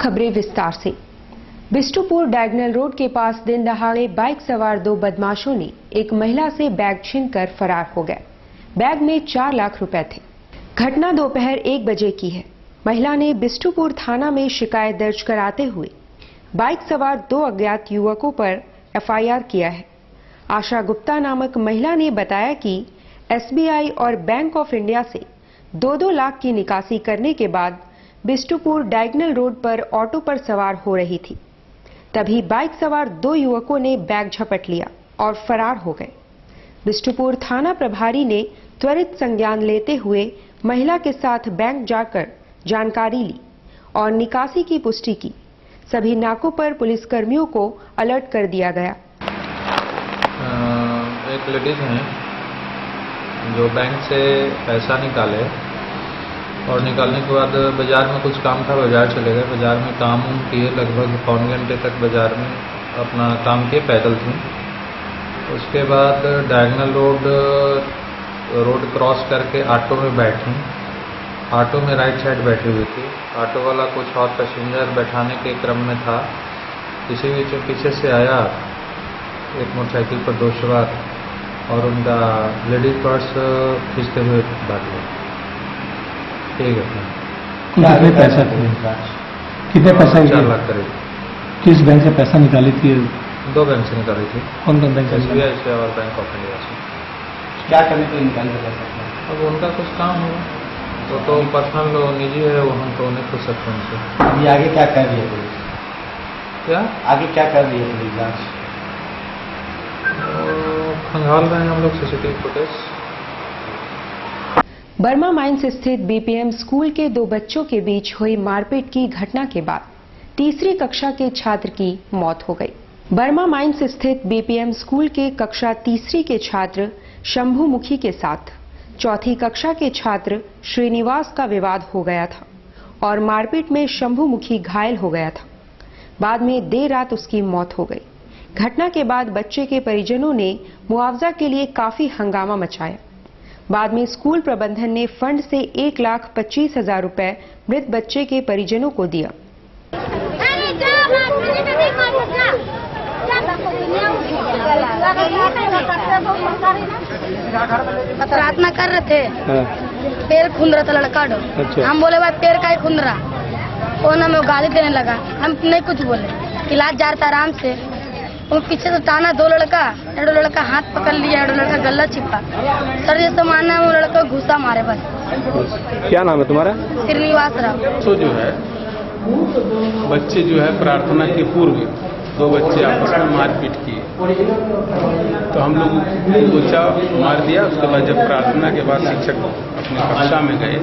खबरें विस्तार से। बिष्टुपुर डायगोनल रोड के पास दिन दहाड़े बाइक सवार दो बदमाशों ने एक महिला से बैग छीनकर फरार हो गए। बैग में 4 लाख रुपए थे। घटना दोपहर 1 बजे की है। महिला ने बिष्टुपुर थाना में शिकायत दर्ज कराते हुए बाइक सवार 2 अज्ञात युवकों पर एफआईआर किया है। आशा गुप्ता नामक महिला ने बताया कि एसबीआई और बैंक ऑफ इंडिया से 2-2 लाख की निकासी करने के बाद बिष्टुपुर डायगोनल रोड पर ऑटो पर सवार हो रही थी। तभी बाइक सवार 2 युवकों ने बैग झपट लिया और फरार हो गए। बिष्टुपुर थाना प्रभारी ने त्वरित संज्ञान लेते हुए महिला के साथ बैंक जाकर जानकारी ली और निकासी की पुष्टि की। सभी नाकों पर पुलिसकर्मियों को अलर्ट कर दिया गया। एक लेडीज हैं जो बैंक से पैसा निकाले और निकालने के बाद बाजार में कुछ काम था, बाजार चले गए। बाजार में काम किए, लगभग पौन घंटे तक बाजार में अपना काम किए, पैदल थी। उसके बाद डायगोनल रोड क्रॉस करके ऑटो में बैठी। ऑटो में राइट साइड बैठी हुई थी। ऑटो वाला कुछ और पैसेंजर बैठाने के क्रम में था। किसी बीच पीछे से आया एक मोटरसाइकिल पर 2 सवार और उनका लेडीज पर्स खींचते हुए भाग गए। ठीक है। कितने पैसा थे? कितने पैसा? 4 लाख करीब। किस बैंक से पैसा निकाली थी? 2 बैंक से निकाली थी। कौन कौन बैंक? एसबीआई से और बैंक ऑफ इंडिया से। क्या करने के लिए निकाल पैसा? अब उनका कुछ काम होगा तो पर्सनल निजी है, वो हम तो नहीं पूछ सकते उनसे। अभी आगे क्या कर रही है पुलिस? क्या आगे क्या कर रही है पुलिस? जांच खंगाल रहे हैं हम लोग सीसीटीवी फुटेज। बर्मा माइंस स्थित बीपीएम स्कूल के 2 बच्चों के बीच हुई मारपीट की घटना के बाद तीसरी कक्षा के छात्र की मौत हो गई। बर्मा माइंस स्थित बीपीएम स्कूल के कक्षा तीसरी के छात्र शंभू मुखी के साथ चौथी कक्षा के छात्र श्रीनिवास का विवाद हो गया था और मारपीट में शंभू मुखी घायल हो गया था। बाद में देर रात उसकी मौत हो गई। घटना के बाद बच्चे के परिजनों ने मुआवजा के लिए काफी हंगामा मचाया। बाद में स्कूल प्रबंधन ने फंड से 1,25,000 रुपए मृत बच्चे के परिजनों को दिया। प्रार्थना कर रहे थे, पैर खून रहा था लड़का डो। अच्छा। हम बोले भाई पैर का ही खून रहा, वो ना मैं गाली देने लगा। हम नहीं कुछ बोले, इलाज जा रहा था आराम से। वो पीछे से टाना 2 लड़का हाथ पकड़ लिया, 2 लड़का गला छिपा। सर जैसे मानना वो लड़का घुसा मारे बस। क्या नाम है तुम्हारा? श्रीनिवास राव। तो जो है बच्चे जो है प्रार्थना के पूर्व 2 बच्चे आपस में मारपीट किए, तो हम लोग बच्चा मार दिया। उसके बाद जब प्रार्थना के बाद शिक्षक अपनी कक्षा में गए,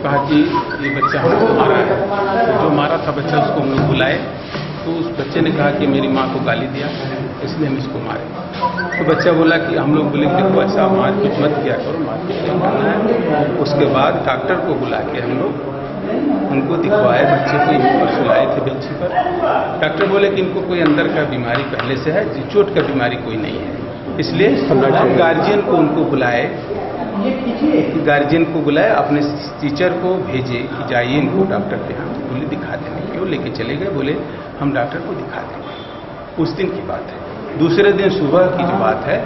कहा कि ये बच्चा हमको मारा है। जो मारा था बच्चा उसको हम लोग बुलाए, तो उस बच्चे ने कहा कि मेरी माँ को गाली दिया, इसलिए हम इसको मारे। तो बच्चा बोला कि हम लोग बोले देखो ऐसा मारपीट मत किया करो, मारपीट नहीं करना है। उसके बाद डॉक्टर को बुला के हम लोग उनको दिखवाए। बच्चे को यहीं पर सुलाए थे बेंची पर। डॉक्टर बोले कि इनको कोई अंदर का बीमारी पहले से है, चोट का बीमारी कोई नहीं है। इसलिए हम गार्जियन को उनको बुलाए, गार्जियन को बुलाए, अपने टीचर को भेजे कि जाइए इनको डॉक्टर के यहाँ। बोले दिखा देने के, वो लेके चले गए। बोले हम डॉक्टर को दिखा देंगे। उस दिन की बात है। दूसरे दिन सुबह की जो बात है,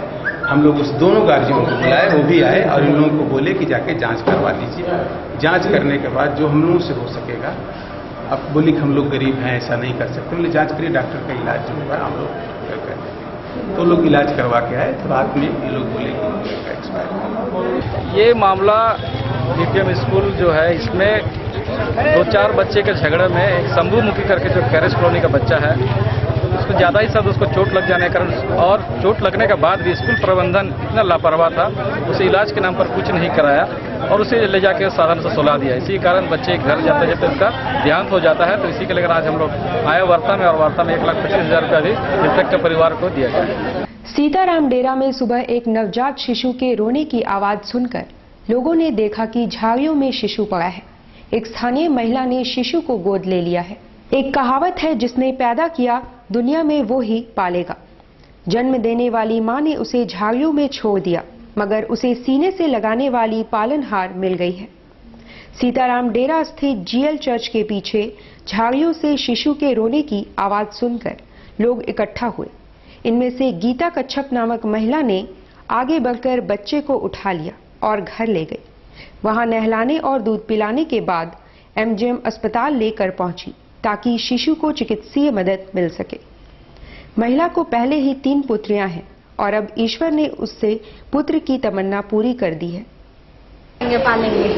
हम लोग उस दोनों गार्जियन को बुलाए, वो भी आए और इन लोगों को बोले कि जाके जांच करवा लीजिए। जांच करने के बाद जो हम लोगों से हो सकेगा, अब बोली कि हम लोग गरीब हैं, ऐसा नहीं कर सकते। बोले जांच करिए, डॉक्टर का इलाज जो होगा हम लोग कर देंगे। तो लोग इलाज करवा के आए, तो रात में ये लोग बोले कि एक्सपायर। ये मामला बीपीएम स्कूल जो है, इसमें 2-4 बच्चे के झगड़े में एक शंभू मुखी करके जो कैरेज कॉलोनी का बच्चा है, उसको ज़्यादा ही सब उसको चोट लग जाने के कारण, और चोट लगने के बाद भी स्कूल प्रबंधन इतना लापरवाह था, उसे इलाज के नाम पर कुछ नहीं कराया और उसे ले जाकर साधन से सुला दिया। इसी कारण बच्चे घर जाते जाते उनका देहांत हो जाता है। तो इसी के लेकर आज हम लोग आए वार्ता में, और वार्ता में 1,25,000 रुपया भी मृतक परिवार को दिया गया। सीताराम डेरा में सुबह एक नवजात शिशु के रोने की आवाज सुनकर लोगों ने देखा कि झाड़ियों में शिशु पड़ा है। एक स्थानीय महिला ने शिशु को गोद ले लिया है। एक कहावत है, जिसने पैदा किया दुनिया में वो ही पालेगा। जन्म देने वाली मां ने उसे झाड़ियों में छोड़ दिया, मगर उसे सीने से लगाने वाली पालनहार मिल गई है। सीताराम डेरा स्थित जीएल चर्च के पीछे झाड़ियों से शिशु के रोने की आवाज सुनकर लोग इकट्ठा हुए। इनमें से गीता कच्छप नामक महिला ने आगे बढ़कर बच्चे को उठा लिया और घर ले गई। वहां नहलाने और दूध पिलाने के बाद एमजीएम अस्पताल लेकर पहुंची ताकि शिशु को चिकित्सीय मदद मिल सके। महिला को पहले ही 3 पुत्रियां हैं और अब ईश्वर ने उससे पुत्र की तमन्ना पूरी कर दी है। पालेंगे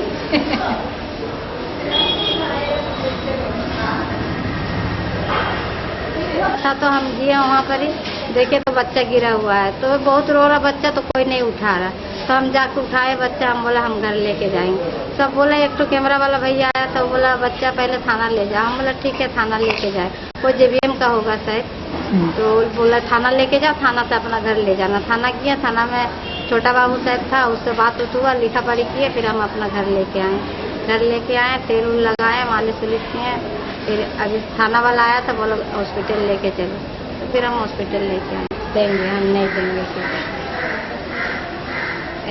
अच्छा, तो हम गए वहाँ पर ही देखे तो बच्चा गिरा हुआ है, तो बहुत रो रहा बच्चा, तो कोई नहीं उठा रहा। तो हम जाकर उठाए बच्चा, हम बोला हम घर लेके जाएंगे। सब बोला, एक तो कैमरा वाला भैया आया तो बोला बच्चा पहले थाना ले जाओ। हम बोला ठीक है थाना लेके जाए, कोई जेबीएम का होगा शायद। तो बोला थाना लेके जाओ, थाना से अपना घर ले जाना। थाना किया, थाना में छोटा बाबू साहब था, उससे बात हुआ, लिखा पढ़ी किए, फिर हम अपना घर लेके आए। घर लेके आए, तेल उल लगाए, मालिश उलिश किए। फिर अभी थाना वाला आया था, बोलो हॉस्पिटल लेके चलो, तो फिर हम हॉस्पिटल लेके आए। देंगे, हम नहीं देंगे।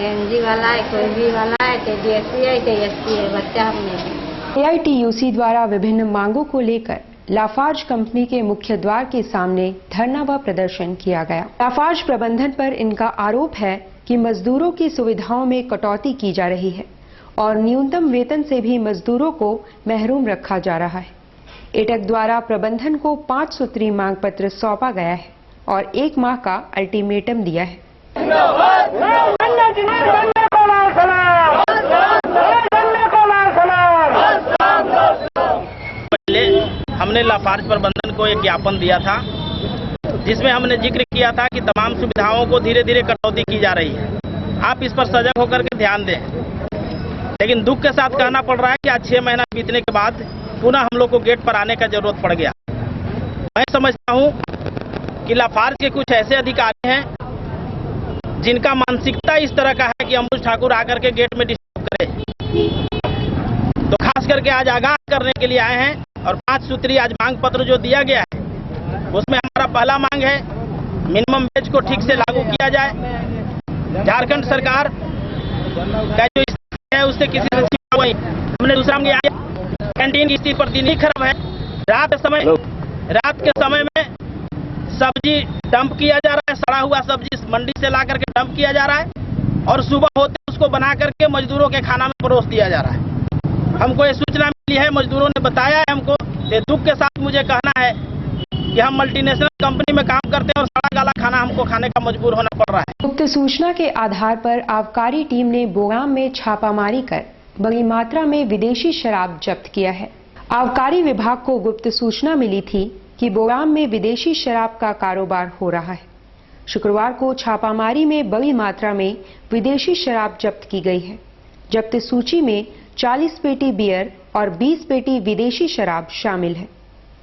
एनजी वाला है, कोई भी वाला है, कि डीएससी है, कि एससी है, बच्चा हम नहीं देंगे। एआईटीयूसी द्वारा विभिन्न मांगों को लेकर लाफार्ज कंपनी के मुख्य द्वार के सामने धरना व प्रदर्शन किया गया। लाफार्ज प्रबंधन पर इनका आरोप है कि मजदूरों की सुविधाओं में कटौती की जा रही है और न्यूनतम वेतन से भी मजदूरों को महरूम रखा जा रहा है। एटक द्वारा प्रबंधन को 5 सूत्री मांग पत्र सौंपा गया है और 1 माह का अल्टीमेटम दिया है। पहले हमने लाफार्ज प्रबंधन को एक ज्ञापन दिया था, जिसमें हमने जिक्र किया था कि तमाम सुविधाओं को धीरे धीरे कटौती की जा रही है। आप इस पर सजग होकर के ध्यान दें। लेकिन दुख के साथ कहना पड़ रहा है कि आज 6 महीना बीतने के बाद पुनः हम लोग को गेट पर आने का जरूरत पड़ गया। मैं समझता हूं कि लाफार्ज के कुछ ऐसे अधिकारी हैं जिनका मानसिकता इस तरह का है कि अंबुज ठाकुर आकर के गेट में डिस्टर्ब करे। तो खास करके आज आगाह करने के लिए आए हैं और 5 सूत्री आज मांग पत्र जो दिया गया है, उसमें हमारा पहला मांग है मिनिमम वेज को ठीक से लागू किया जाए। झारखंड सरकार का जो स्थिति है उससे किसी से छिपा हुआ नहीं। हमने दूसरा मांग, कैंटीन की स्थिति प्रतिदिन खराब है। रात के समय में सब्जी डंप किया जा रहा है, सड़ा हुआ सब्जी मंडी से ला करके डंप किया जा रहा है और सुबह होते उसको बना करके मजदूरों के खाना में परोस दिया जा रहा है। हमको ये सूचना मिली है, मजदूरों ने बताया है हमको। ये दुख के साथ मुझे कहना है कि हम मल्टीनेशनल कंपनी में काम करते हैं और सड़ा गला खाना हमको खाने का मजबूर होना पड़ रहा है। गुप्त सूचना के आधार पर आबकारी टीम ने बोगाम में छापामारी कर बड़ी मात्रा में विदेशी शराब जब्त किया है। आबकारी विभाग को गुप्त सूचना मिली थी कि बोगाम में विदेशी शराब का कारोबार हो रहा है। शुक्रवार को छापामारी में बड़ी मात्रा में विदेशी शराब जब्त की गई है। जब्त सूची में 40 पेटी बियर और 20 पेटी विदेशी शराब शामिल है।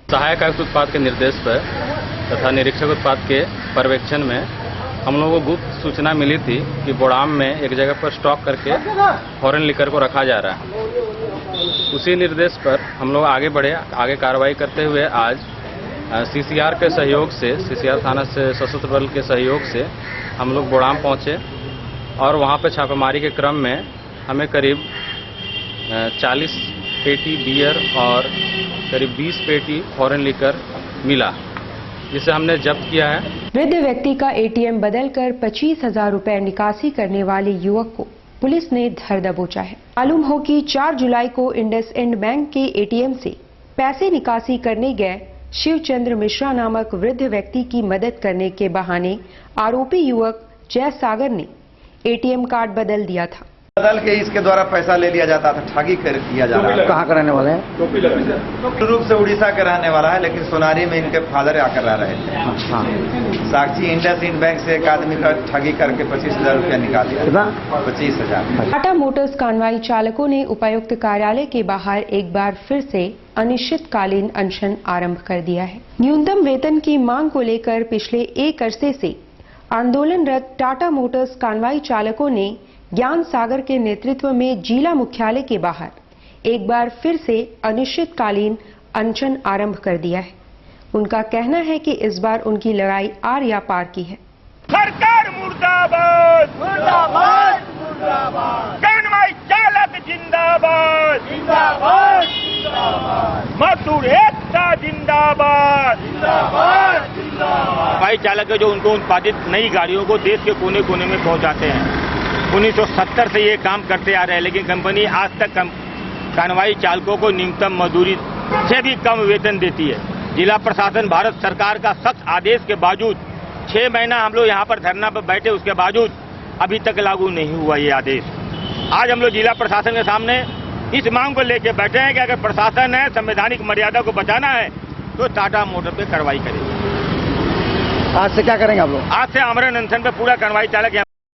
सहायक आयुक्त उत्पाद के निर्देश पर तथा निरीक्षक उत्पाद के पर्यवेक्षण में हम लोगों को गुप्त सूचना मिली थी कि बोड़ाम में एक जगह पर स्टॉक करके फॉरेन लिकर को रखा जा रहा है। उसी निर्देश पर हम लोग आगे बढ़े। आगे कार्रवाई करते हुए आज सीसीआर के सहयोग से, सीसीआर थाना से सशस्त्र बल के सहयोग से हम लोग बोड़ाम पहुंचे और वहां पर छापेमारी के क्रम में हमें करीब 40 पेटी बियर और करीब 20 पेटी फॉरेन लिकर मिला, जिसे हमने जब्त किया है। वृद्ध व्यक्ति का एटीएम बदलकर 25,000 रुपए निकासी करने वाले युवक को पुलिस ने धर दबोचा है। मालूम हो कि 4 जुलाई को इंडसइंड बैंक के एटीएम से पैसे निकासी करने गए शिवचंद्र मिश्रा नामक वृद्ध व्यक्ति की मदद करने के बहाने आरोपी युवक जय सागर ने एटीएम कार्ड बदल दिया था। बदल के इसके द्वारा पैसा ले लिया जाता था, ठगी कर किया जा रहा है। कहाँ का रहने वाले हैं? रूप से उड़ीसा का रहने वाला है, लेकिन सोनारी में इनके फादर आकर रह रहे थे। हाँ। साक्षी इंडसइंड बैंक से एक आदमी का ठगी करके 25,000 रुपया निकाल लिया। 25,000। टाटा मोटर्स कानवाई चालकों ने उपायुक्त कार्यालय के बाहर एक बार फिर से अनिश्चितकालीन अनशन आरंभ कर दिया है। न्यूनतम वेतन की मांग को लेकर पिछले एक अरसे से आंदोलनरत टाटा मोटर्स कानवाई चालकों ने ज्ञान सागर के नेतृत्व में जिला मुख्यालय के बाहर एक बार फिर से अनिश्चितकालीन अनशन आरंभ कर दिया है। उनका कहना है कि इस बार उनकी लड़ाई आर या पार की है। सरकार मुर्दाबाद, मुर्दाबाद, मुर्दाबाद। कानवाई चालक जिंदाबाद जिंदाबाद मजदूर एकता जिंदाबाद जिंदाबाद जिंदाबाद। हवाई चालक है जो उनको उत्पादित नई गाड़ियों को देश के कोने कोने में पहुंचाते हैं। 1970 से ये काम करते आ रहे हैं, लेकिन कंपनी आज तक कानवाई चालकों को न्यूनतम मजदूरी से भी कम वेतन देती है। जिला प्रशासन भारत सरकार का सख्त आदेश के बावजूद 6 महीना हम लोग यहाँ पर धरना पर बैठे, उसके बावजूद अभी तक लागू नहीं हुआ ये आदेश। आज हम लोग जिला प्रशासन के सामने इस मांग को लेकर बैठे हैं कि अगर प्रशासन है संवैधानिक मर्यादा को बचाना है तो टाटा मोटर पे कार्रवाई करेगी। आज से क्या करेंगे आप लोग? आज से आमरण अनशन पे पूरा कानवाई चालक